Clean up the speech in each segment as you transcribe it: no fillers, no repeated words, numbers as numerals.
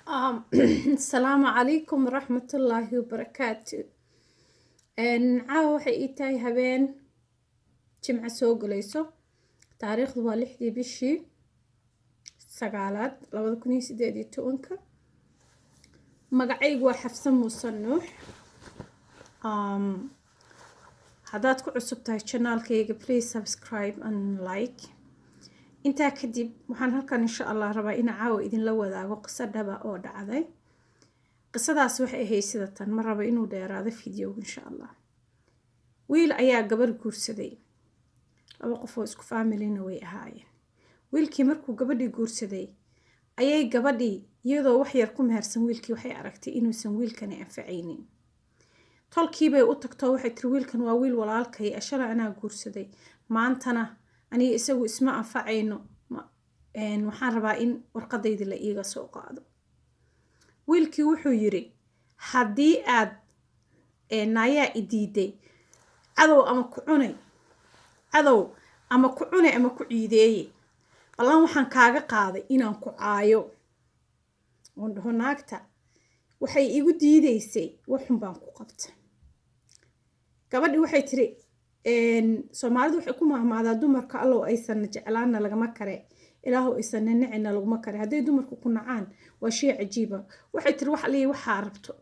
السلام عليكم ورحمة الله وبركاته. caawa waxay ii tahay habeen jimco soo galayso taariikhdu waa 6 bishii sagaalaad 2018 magacaygu waa Xafsan Muuse Nuux. haddaad ku cusub tahay channelkayga please subscribe and like. intaa kadib waxaan halkan insha Allah rabaa in caawa idinla wadaago qiso dhaba oo dhacday. qisadaas waxay ahayd sida tan, ma rabo inuu dheeraado fiidiyowga insha Allah. wiil ayaa gabar guursaday, laba qof oo isku family-na way ahaayeen. wiilkii markuu gabadhii guursaday ayay gabadhii iyadoo wax yar ku mehersan wiilkii waxay aragtay inuusan wiilkani anfacaynin. tolkii bay u tagtoo waxay tiri wiilkan waa wiil walaalkay ashala anaa guursaday, maantana aniga isagu isma anfacayno, waxaan rabaa in warqadayda la iiga soo qaado. wiilkii wuxuu yiri haddii aad naayaa idiiday cadow ama ku cunay ama ku ciideeye, ballan waxaan kaaga qaaday inaan ku caayo. oon dhaho naagta waxay igu diidaysay waxun baan ku qabta. gabadhi waxay tiri Soomaalidu waxay ku mahmaadaa dumarka allow aysan jeclaana lagama kare, ilaahu aysan nicina laguma kare. hadday dumarku ku nacaan waa shay cajiiba. waxay tiri wax aliya waxaa rabto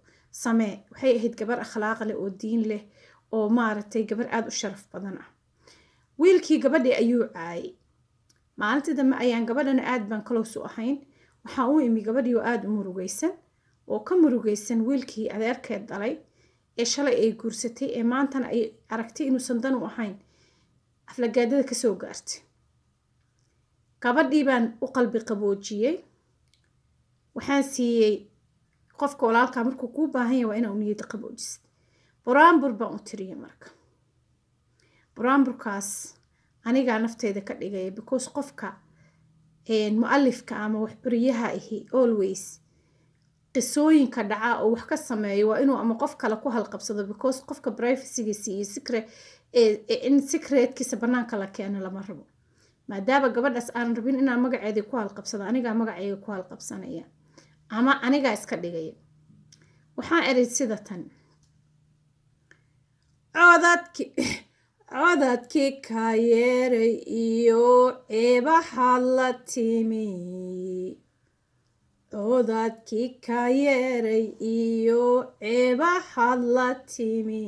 samee. waxay ahayd gabar akhlaaq leh oo diin leh oo maaragtay gabar aad u sharaf badan ah. wiilkii gabadhii ayuu caayay. maalintii dambe ayaan gabadhana aad baan close u ahayn. waxaa u imi gabadhii oo aad u murugaysan oo ka murugaysan wiilkii adeerkeed dhalay ee shalay ay guursatay ee maantana ay aragtay inuusan dan u ahayn, aflagaadada ka soo gaartay. gabadhii baan u qalbi qaboojiyey. waxaan siiyey qofka walaalka markuu kuu baahan yahay waa inaa u niyada qaboojisid. buraanbur baan u tiriyey. marka buraanburkaas anigaa nafteeda ka dhigaya because qofka mu'alifka ama wax bariyaha ahi always qisooyinka dhaca oo wax ka sameeyo waa inuu ama qof kale ku halqabsado because qofka privacy-giisa iyo in secretkiisa banaanka la keeno lama rabo. maadaama gabadhaas aan rabin inaan magaceedii ku halqabsado, anigaa magaceyga ku halqabsanaya ama anigaa iska dhigaya. waxaan eray sida tan, codadkii ka yeeray iyo ceebahaad la timi, codadkii ka yeeray iyo ceebahaad la timi,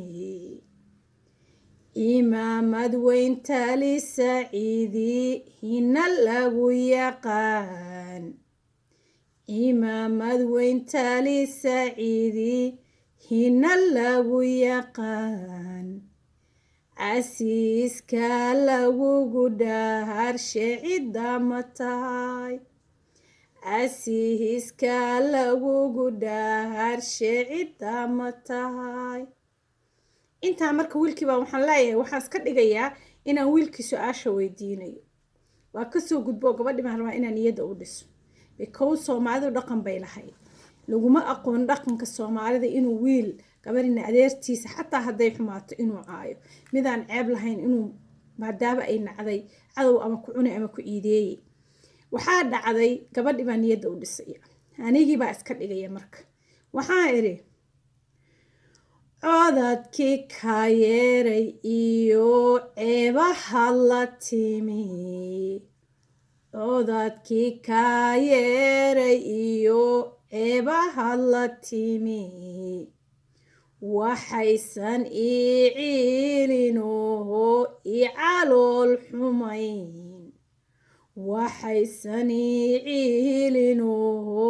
imaamad weyn tali saciidi hina lagu yaqaan, imaamad weyn tali saciidi hina lagu yaqaan, casiiska lagugu dhaarshe cidda ma tahay, casiiska lagugu dhaarshe cidda ma tahay. intaa marka wiilkii baa waxaan leeyahay waxaan iska dhigayaa inaan wiilkii su-aasha weydiinayo. waa kasoo gudbo gabadhii baan rabaa inaan niyadda u dhiso because Soomaalidu dhaqan bay lahayd. laguma aqoon dhaqanka Soomaalida inuu wiil gabarina adeertiisa xataa hadday xumaato inuu caayo, midaan ceeb lahayn inuu maadaama ay nacday cadow ama ku cunay ama ku ciideeyey. waxaa dhacday gabadhii baa niyadda u dhisaya, anigii baa iska dhigaya. marka waxaan idhi codadkii ka yeeray iyo ceebahaad la timi, codadkii ka yeeray iyo ceebahaad la timi, waxaysan ii ciilinoo ii calool xumayn, waxaysan ii ciilinoo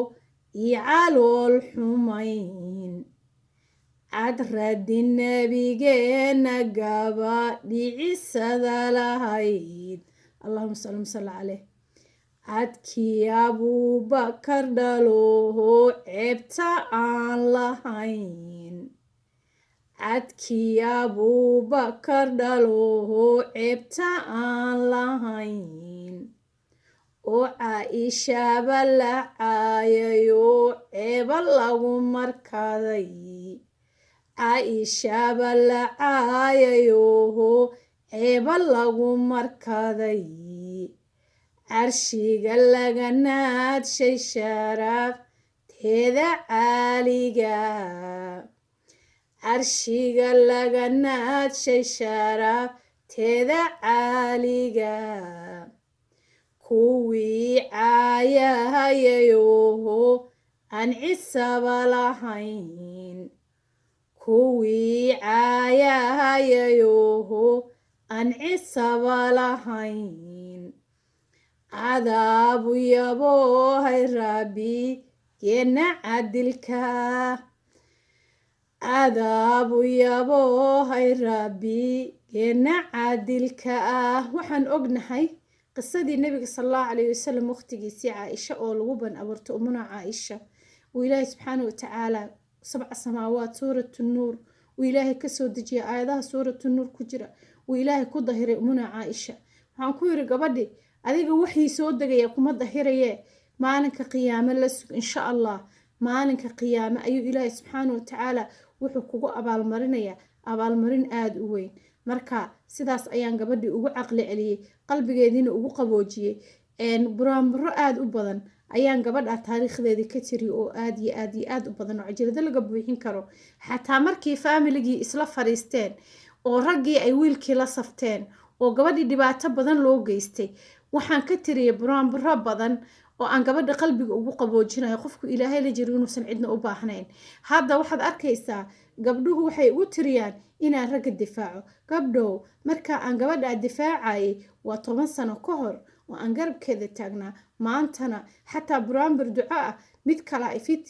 ii calool xumayn, cadradi nabigeena gabadhicisada lahayd, allahuma salli caleyh, cadkii Abuubakar dhaloho ceebta aan lahayn, cadkii Abuubakar dhaloho ceebta aan lahayn, oo Caaishaba la caayayo ceeba lagu markaday, Caaishaba la caayayo ceeba lagu markaday, carshiga laga naadshay sharaf teeda caaliga carshiga laga naadshay sharafteeda caaliga kuwii caayahayayoho aan cisaba lahayn kuwii caayahayayoho aan cisaba lahayn cadaabu yaboohay rabbi geena cadilka cadaabu yaboohay rabbi geena cadilka waxaan ognahay qisadii nabiga sallallahu alayhi wasallam waqtigiisii caaisha oo lagu ban abuurto umuna caaisha oo ilaahay subxaanahu watacaala 7 samaawaad suuratu nuur oo ilaahay kasoo dejiyay aayadaha suuratu nuur ku jira oo ilaahay ku dahiray umuna caaisha waxaan ku yiri gabadhi adiga wixii soo degaya kuma dahiraye maalinka qiyaamo la sug insha Allah maalinka qiyaamo ayuu ilaahay subxaanahu watacaala wuxuu kugu abaalmarinaya abaalmarin aad u weyn marka sidaas ayaan gabadhii ugu caqli celiyay qalbigeediina ugu qaboojiyay buraanburo aad u badan ayaan gabadha taariikhdeedii ka tiri oo aad iyo aad u badan oo cajalada laga buuxin karo xataa markii familigii isla fariisteen oo raggii ay wiilkii la safteen oo gabadhii dhibaato badan loo geystay waxaan ka tiriyay buraanburo badan oo aan gabadha qalbiga ugu qaboojinayo qofku ilaahay la jiro inuusan cidna u baahnayn hadda waxaad arkaysaa gabdhuhu waxay u tiriyaan inaan ragga difaaco gabdhow marka aan gabadha difaacayay waa 10 sano ka hor oo aan garabkeeda taagnaa maantana xataa buraanbur duco ah mid kale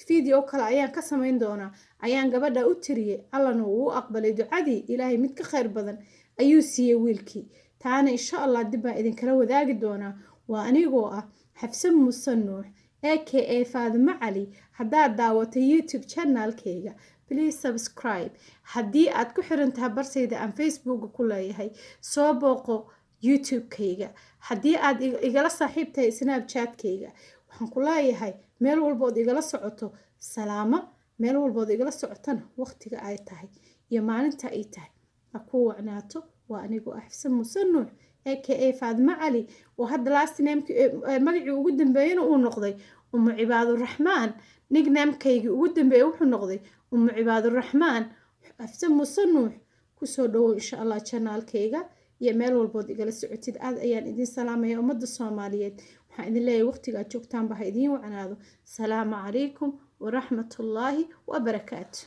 video kale ayaan ka samayn doonaa ayaan gabadha u tiriyay allana uu aqbalay ducadii ilaahay mid ka khayr badan ayuu siiyay wiilkii taana insha Allah dib baan idinkala wadaagi doonaa waa anigoo ah Xafsa Muuse Nuux aka Faadimo Cali haddaad daawatay YouTube channelkayga please subscribe haddii aad ku xiran tahay barsayda aan Facebook ku leeyahay soo booqo YouTube-kayga haddii aad igala saaxiib tahay Snapchat-kayga waxaan ku leeyahay meel walbood igala socoto salaamo meel walbood igala socotana waqtiga ay tahay iyo maalinta ay tahay ha ku wacnaato waa anigoo Xafsa Muuse Nuux aka Faadimo Cali oo hadda last name magacii ugu dambeeyana uu noqday Cibaaduraxmaan nickname-kaygi ugu dambeeyay wuxuu noqday Cibaaduraxmaan Xafsa Muuse Nuux kusoo dhawow insha Allah channelkayga iyo meel walbood igala socotid aad ayaan idin salaamaya ummadda Soomaaliyeed waxaan idin leeyahay waqtiga aad joogtaan baa idin wacnaado salaamu calaykum waraxmatullaahi wabarakaatuh